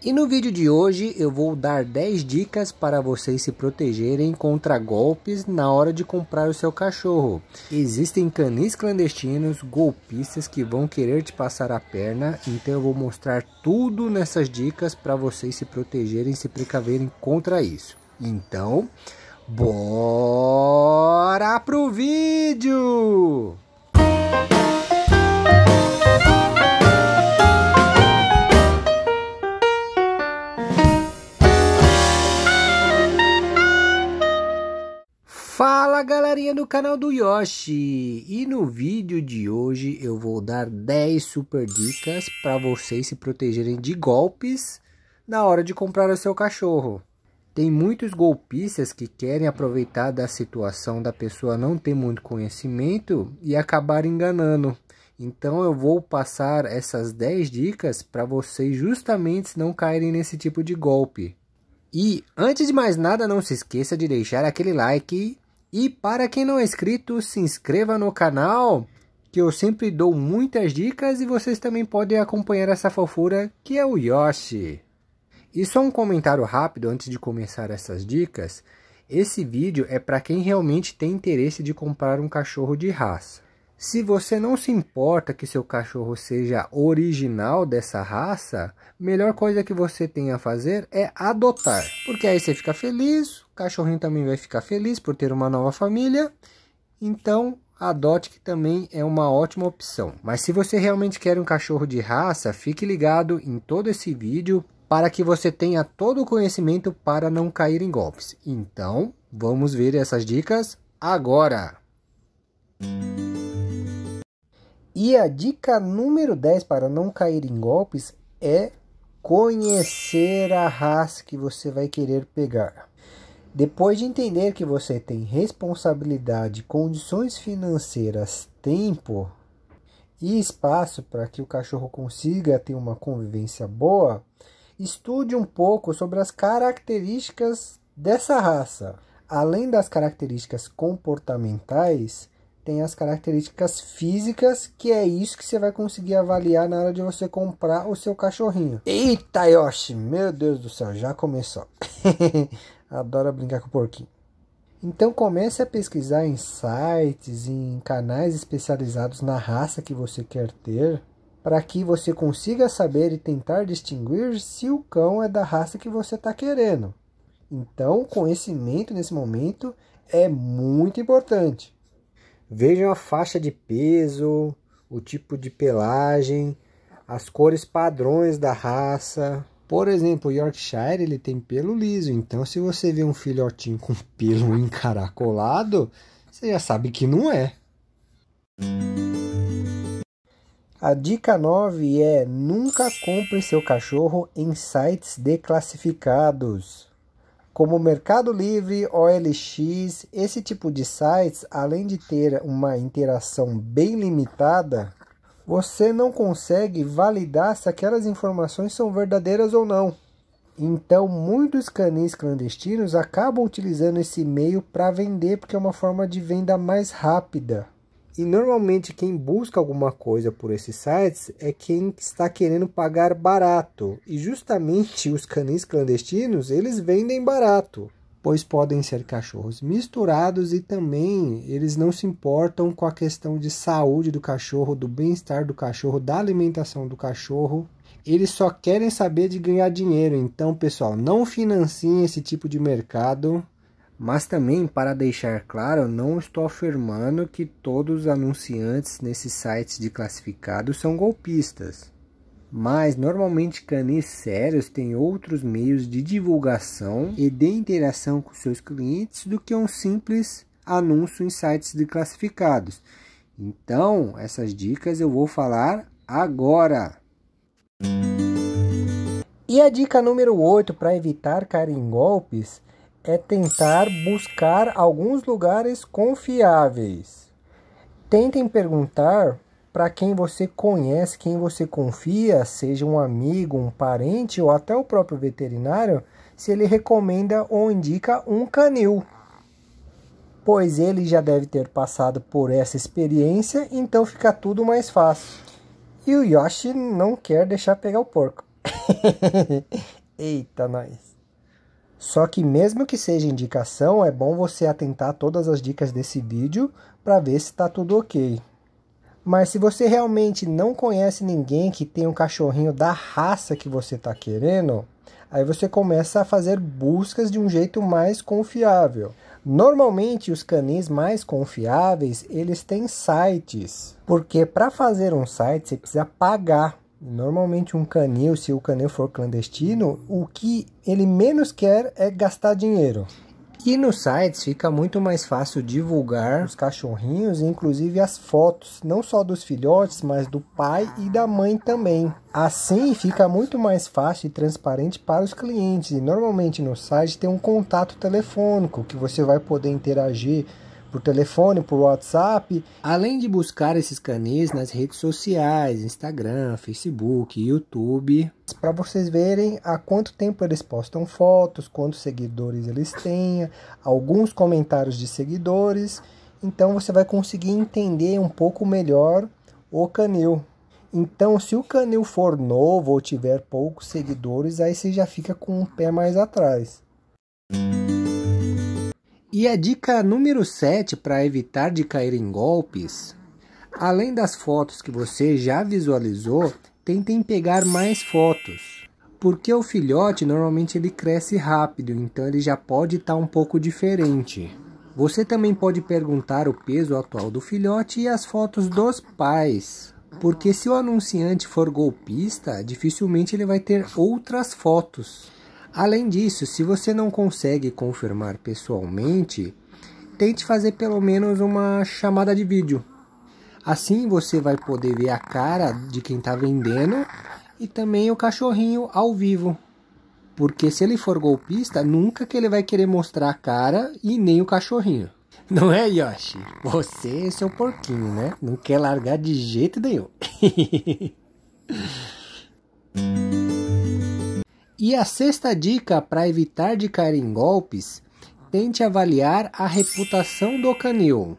E no vídeo de hoje eu vou dar 10 dicas para vocês se protegerem contra golpes na hora de comprar o seu cachorro. Existem canis clandestinos, golpistas que vão querer te passar a perna, então eu vou mostrar tudo nessas dicas para vocês se protegerem, se precaverem contra isso. Então, bora pro vídeo! Fala galerinha do canal do Yoshi, e no vídeo de hoje eu vou dar 10 super dicas para vocês se protegerem de golpes na hora de comprar o seu cachorro. Tem muitos golpistas que querem aproveitar da situação da pessoa não ter muito conhecimento e acabar enganando. Então eu vou passar essas 10 dicas para vocês justamente não caírem nesse tipo de golpe. E antes de mais nada, não se esqueça de deixar aquele like. E para quem não é inscrito, se inscreva no canal, que eu sempre dou muitas dicas e vocês também podem acompanhar essa fofura que é o Yoshi. E só um comentário rápido antes de começar essas dicas. Esse vídeo é para quem realmente tem interesse de comprar um cachorro de raça. Se você não se importa que seu cachorro seja original dessa raça, a melhor coisa que você tem a fazer é adotar. Porque aí você fica feliz, o cachorrinho também vai ficar feliz por ter uma nova família. Então, adote, que também é uma ótima opção. Mas se você realmente quer um cachorro de raça, fique ligado em todo esse vídeo para que você tenha todo o conhecimento para não cair em golpes. Então, vamos ver essas dicas agora! E a dica número 10 para não cair em golpes é conhecer a raça que você vai querer pegar. Depois de entender que você tem responsabilidade, condições financeiras, tempo e espaço para que o cachorro consiga ter uma convivência boa, estude um pouco sobre as características dessa raça. Além das características comportamentais, tem as características físicas, que é isso que você vai conseguir avaliar na hora de você comprar o seu cachorrinho. Eita, Yoshi, meu Deus do céu, já começou. Adoro brincar com o porquinho. Então comece a pesquisar em sites, em canais especializados na raça que você quer ter, para que você consiga saber e tentar distinguir se o cão é da raça que você está querendo. Então, conhecimento nesse momento é muito importante. Vejam a faixa de peso, o tipo de pelagem, as cores padrões da raça. Por exemplo, o Yorkshire ele tem pelo liso, então se você vê um filhotinho com pelo encaracolado, você já sabe que não é. A dica 9 é: nunca compre seu cachorro em sites declassificados. Como Mercado Livre, OLX, esse tipo de sites, além de ter uma interação bem limitada, você não consegue validar se aquelas informações são verdadeiras ou não. Então, muitos canis clandestinos acabam utilizando esse meio para vender, porque é uma forma de venda mais rápida. E normalmente quem busca alguma coisa por esses sites é quem está querendo pagar barato. E justamente os canis clandestinos, eles vendem barato, pois podem ser cachorros misturados e também eles não se importam com a questão de saúde do cachorro, do bem-estar do cachorro, da alimentação do cachorro. Eles só querem saber de ganhar dinheiro. Então, pessoal, não financiem esse tipo de mercado. Mas também, para deixar claro, não estou afirmando que todos os anunciantes nesses sites de classificados são golpistas. Mas normalmente canis sérios têm outros meios de divulgação e de interação com seus clientes do que um simples anúncio em sites de classificados. Então, essas dicas eu vou falar agora. E a dica número 8 para evitar cair em golpes é tentar buscar alguns lugares confiáveis. Tentem perguntar para quem você conhece, quem você confia, seja um amigo, um parente ou até o próprio veterinário, se ele recomenda ou indica um canil. Pois ele já deve ter passado por essa experiência, então fica tudo mais fácil. E o Yoshi não quer deixar pegar o porco. Eita, nós. Só que mesmo que seja indicação, é bom você atentar a todas as dicas desse vídeo para ver se está tudo ok. Mas se você realmente não conhece ninguém que tenha um cachorrinho da raça que você está querendo, aí você começa a fazer buscas de um jeito mais confiável. Normalmente os canis mais confiáveis, eles têm sites, porque para fazer um site você precisa pagar. Normalmente um canil, se o canil for clandestino, o que ele menos quer é gastar dinheiro. E nos sites fica muito mais fácil divulgar os cachorrinhos, inclusive as fotos, não só dos filhotes, mas do pai e da mãe também. Assim fica muito mais fácil e transparente para os clientes. E normalmente no site tem um contato telefônico que você vai poder interagir por telefone, por WhatsApp, além de buscar esses canis nas redes sociais, Instagram, Facebook, YouTube, para vocês verem há quanto tempo eles postam fotos, quantos seguidores eles têm, alguns comentários de seguidores. Então você vai conseguir entender um pouco melhor o canil. Então, se o canil for novo ou tiver poucos seguidores, aí você já fica com um pé mais atrás. E a dica número 7 para evitar de cair em golpes, além das fotos que você já visualizou, tentem pegar mais fotos. Porque o filhote normalmente ele cresce rápido, então ele já pode estar um pouco diferente. Você também pode perguntar o peso atual do filhote e as fotos dos pais. Porque se o anunciante for golpista, dificilmente ele vai ter outras fotos. Além disso, se você não consegue confirmar pessoalmente, tente fazer pelo menos uma chamada de vídeo. Assim você vai poder ver a cara de quem está vendendo e também o cachorrinho ao vivo. Porque se ele for golpista, nunca que ele vai querer mostrar a cara e nem o cachorrinho. Não é, Yoshi? Você é seu porquinho, né? Não quer largar de jeito nenhum. E a sexta dica para evitar de cair em golpes, tente avaliar a reputação do canil.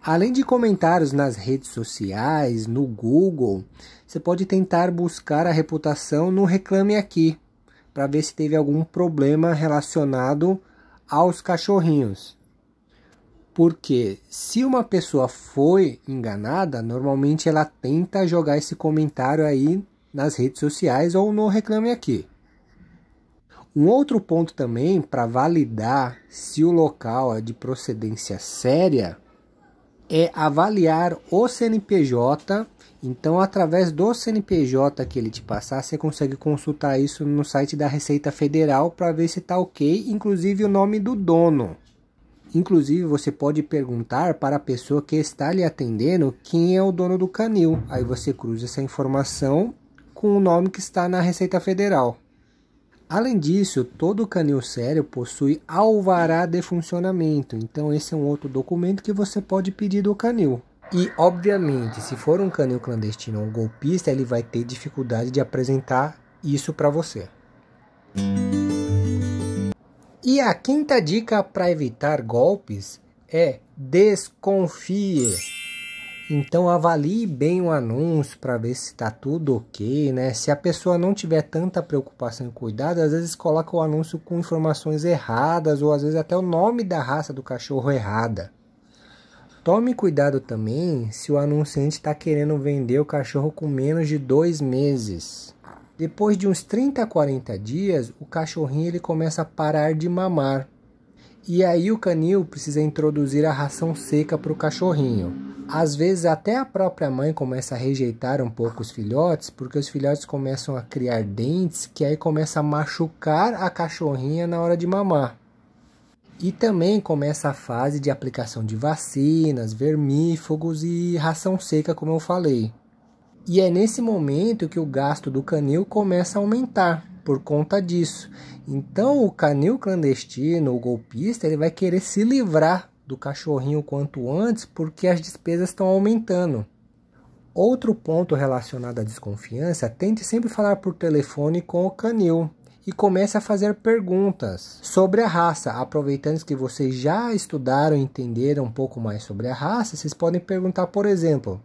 Além de comentários nas redes sociais, no Google, você pode tentar buscar a reputação no Reclame Aqui, para ver se teve algum problema relacionado aos cachorrinhos. Porque se uma pessoa foi enganada, normalmente ela tenta jogar esse comentário aí nas redes sociais ou no Reclame Aqui. Um outro ponto também para validar se o local é de procedência séria é avaliar o CNPJ. Então, através do CNPJ que ele te passar, você consegue consultar isso no site da Receita Federal para ver se está ok, inclusive o nome do dono. Inclusive, você pode perguntar para a pessoa que está lhe atendendo quem é o dono do canil. Aí você cruza essa informação com o nome que está na Receita Federal. Além disso, todo canil sério possui alvará de funcionamento, então esse é um outro documento que você pode pedir do canil. E, obviamente, se for um canil clandestino ou golpista, ele vai ter dificuldade de apresentar isso para você. E a quinta dica para evitar golpes é desconfie. Então avalie bem o anúncio para ver se está tudo ok, né? Se a pessoa não tiver tanta preocupação e cuidado, às vezes coloca o anúncio com informações erradas ou às vezes até o nome da raça do cachorro errada. Tome cuidado também se o anunciante está querendo vender o cachorro com menos de 2 meses. Depois de uns 30 a 40 dias, o cachorrinho ele começa a parar de mamar. E aí o canil precisa introduzir a ração seca para o cachorrinho. Às vezes até a própria mãe começa a rejeitar um pouco os filhotes, porque os filhotes começam a criar dentes, que aí começa a machucar a cachorrinha na hora de mamar. E também começa a fase de aplicação de vacinas, vermífugos e ração seca, como eu falei. E é nesse momento que o gasto do canil começa a aumentar por conta disso. Então o canil clandestino, o golpista, ele vai querer se livrar do cachorrinho quanto antes porque as despesas estão aumentando. Outro ponto relacionado à desconfiança, tente sempre falar por telefone com o canil e comece a fazer perguntas sobre a raça. Aproveitando que vocês já estudaram e entenderam um pouco mais sobre a raça, vocês podem perguntar, por exemplo,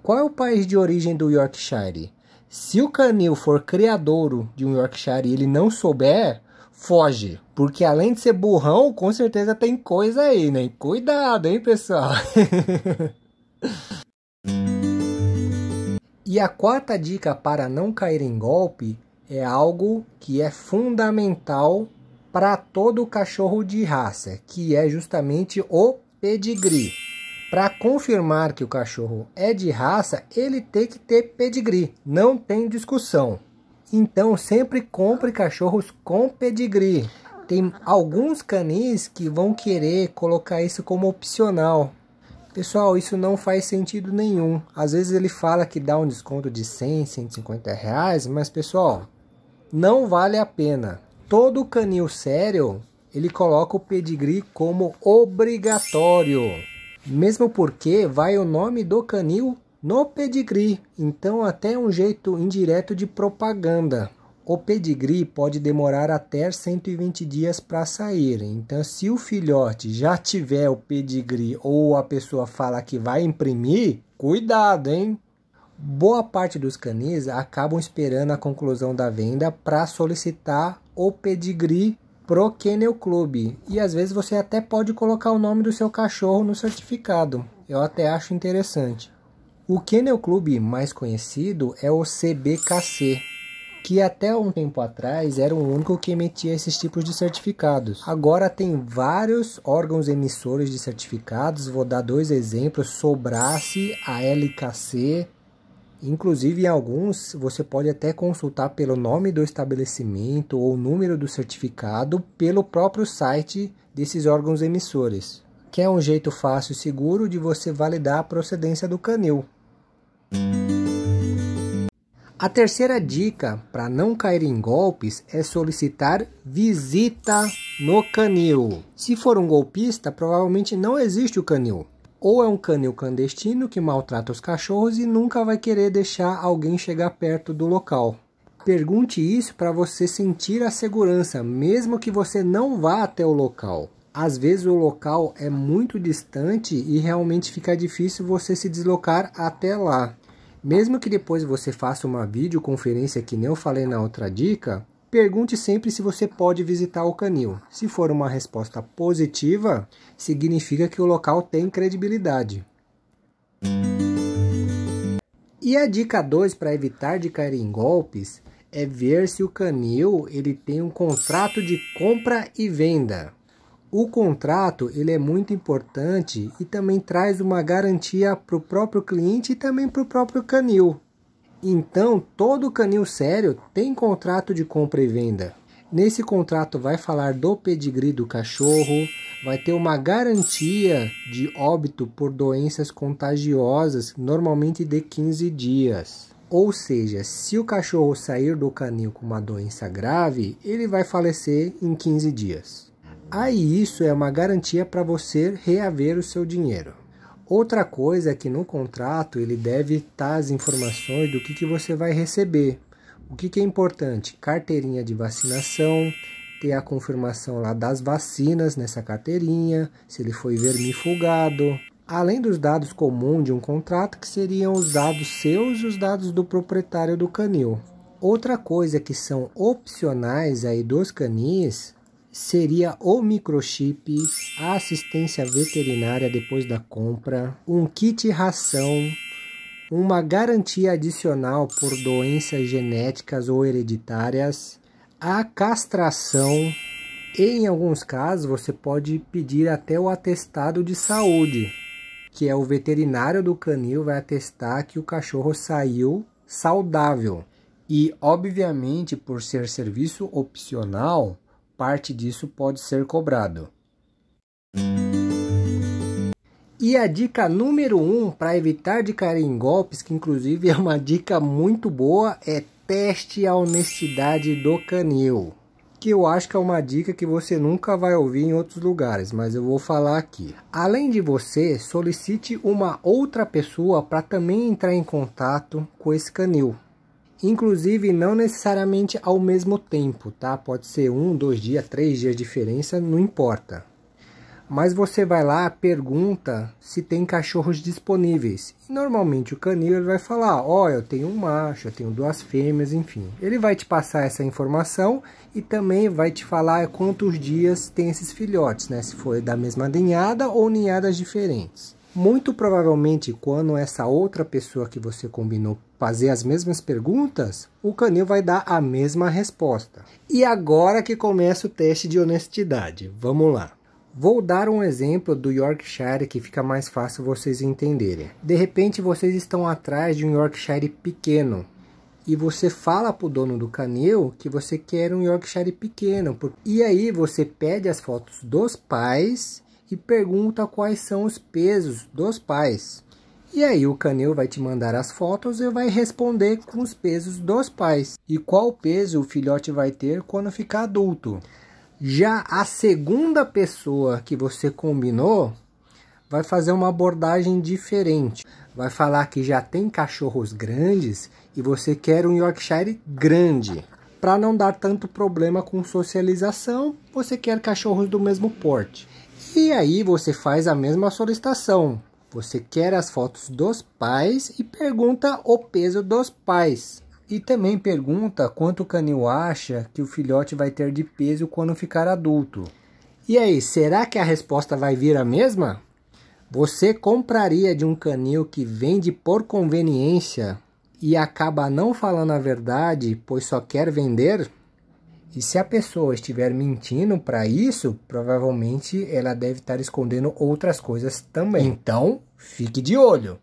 qual é o país de origem do Yorkshire? Se o canil for criadouro de um Yorkshire e ele não souber, foge. Porque além de ser burrão, com certeza tem coisa aí, né? Cuidado, hein, pessoal? E a quarta dica para não cair em golpe é algo que é fundamental para todo cachorro de raça, que é justamente o pedigree. Para confirmar que o cachorro é de raça, ele tem que ter pedigree, não tem discussão. Então sempre compre cachorros com pedigree. Tem alguns canis que vão querer colocar isso como opcional. Pessoal, isso não faz sentido nenhum. Às vezes ele fala que dá um desconto de 100, 150 reais, mas pessoal, não vale a pena. Todo canil sério, ele coloca o pedigree como obrigatório. Mesmo porque vai o nome do canil no pedigree. Então até um jeito indireto de propaganda. O pedigree pode demorar até 120 dias para sair. Então se o filhote já tiver o pedigree ou a pessoa fala que vai imprimir, cuidado, hein? Boa parte dos canis acabam esperando a conclusão da venda para solicitar o pedigree pro Kennel Club. E às vezes você até pode colocar o nome do seu cachorro no certificado. Eu até acho interessante. O Kennel Club mais conhecido é o CBKC, que até um tempo atrás era o único que emitia esses tipos de certificados. Agora tem vários órgãos emissores de certificados. Vou dar dois exemplos: Sobrace, a LKC. Inclusive, em alguns, você pode até consultar pelo nome do estabelecimento ou número do certificado pelo próprio site desses órgãos emissores, que é um jeito fácil e seguro de você validar a procedência do canil. A terceira dica para não cair em golpes é solicitar visita no canil. Se for um golpista, provavelmente não existe o canil. Ou é um canil clandestino que maltrata os cachorros e nunca vai querer deixar alguém chegar perto do local. Pergunte isso para você sentir a segurança, mesmo que você não vá até o local. Às vezes o local é muito distante e realmente fica difícil você se deslocar até lá. Mesmo que depois você faça uma videoconferência, que nem eu falei na outra dica, pergunte sempre se você pode visitar o canil. Se for uma resposta positiva, significa que o local tem credibilidade. E a dica 2 para evitar de cair em golpes é ver se o canil ele tem um contrato de compra e venda. O contrato ele é muito importante e também traz uma garantia para o próprio cliente e também para o próprio canil. Então, todo canil sério tem contrato de compra e venda. Nesse contrato vai falar do pedigree do cachorro, vai ter uma garantia de óbito por doenças contagiosas, normalmente de 15 dias. Ou seja, se o cachorro sair do canil com uma doença grave, ele vai falecer em 15 dias. Aí isso é uma garantia para você reaver o seu dinheiro. Outra coisa é que no contrato ele deve estar as informações do que você vai receber. O que é importante? Carteirinha de vacinação, ter a confirmação lá das vacinas nessa carteirinha, se ele foi vermifugado. Além dos dados comuns de um contrato, que seriam os dados seus e os dados do proprietário do canil. Outra coisa que são opcionais aí dos canis seria o microchip, a assistência veterinária depois da compra, um kit ração, uma garantia adicional por doenças genéticas ou hereditárias, a castração e, em alguns casos, você pode pedir até o atestado de saúde, que é o veterinário do canil vai atestar que o cachorro saiu saudável. E, obviamente, por ser serviço opcional, parte disso pode ser cobrado. E a dica número 1 para evitar de cair em golpes, que inclusive é uma dica muito boa, é teste a honestidade do canil. Que eu acho que é uma dica que você nunca vai ouvir em outros lugares, mas eu vou falar aqui. Além de você, solicite uma outra pessoa para também entrar em contato com esse canil. Inclusive, não necessariamente ao mesmo tempo, tá? Pode ser 1, 2 dias, 3 dias de diferença, não importa. Mas você vai lá, pergunta se tem cachorros disponíveis. E normalmente o canil ele vai falar, ó, eu tenho um macho, eu tenho 2 fêmeas, enfim. Ele vai te passar essa informação e também vai te falar quantos dias tem esses filhotes, né? Se foi da mesma ninhada ou ninhadas diferentes. Muito provavelmente, quando essa outra pessoa que você combinou fazer as mesmas perguntas, o canil vai dar a mesma resposta. E agora que começa o teste de honestidade. Vamos lá. Vou dar um exemplo do Yorkshire que fica mais fácil vocês entenderem. De repente vocês estão atrás de um Yorkshire pequeno e você fala para o dono do canil que você quer um Yorkshire pequeno. E aí você pede as fotos dos pais e pergunta quais são os pesos dos pais. E aí o canil vai te mandar as fotos e vai responder com os pesos dos pais. E qual peso o filhote vai ter quando ficar adulto. Já a segunda pessoa que você combinou vai fazer uma abordagem diferente. Vai falar que já tem cachorros grandes e você quer um Yorkshire grande. Para não dar tanto problema com socialização, você quer cachorros do mesmo porte. E aí você faz a mesma solicitação. Você quer as fotos dos pais e pergunta o peso dos pais. E também pergunta quanto o canil acha que o filhote vai ter de peso quando ficar adulto. E aí, será que a resposta vai vir a mesma? Você compraria de um canil que vende por conveniência e acaba não falando a verdade, pois só quer vender? E se a pessoa estiver mentindo para isso, provavelmente ela deve estar escondendo outras coisas também. Então, fique de olho!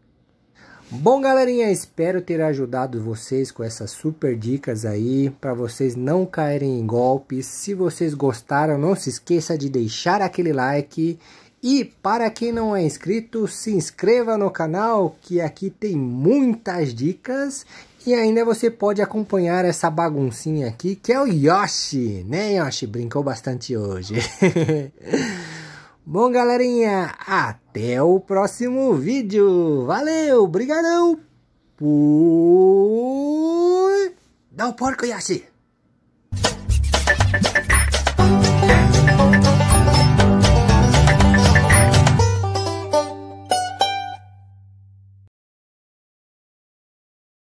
Bom, galerinha, espero ter ajudado vocês com essas super dicas aí, para vocês não caírem em golpes. Se vocês gostaram, não se esqueça de deixar aquele like. E para quem não é inscrito, se inscreva no canal, que aqui tem muitas dicas. E ainda você pode acompanhar essa baguncinha aqui, que é o Yoshi, né, Yoshi? Brincou bastante hoje. Bom, galerinha, até o próximo vídeo. Valeu, brigadão. Fui. Dá o porco, Yoshi.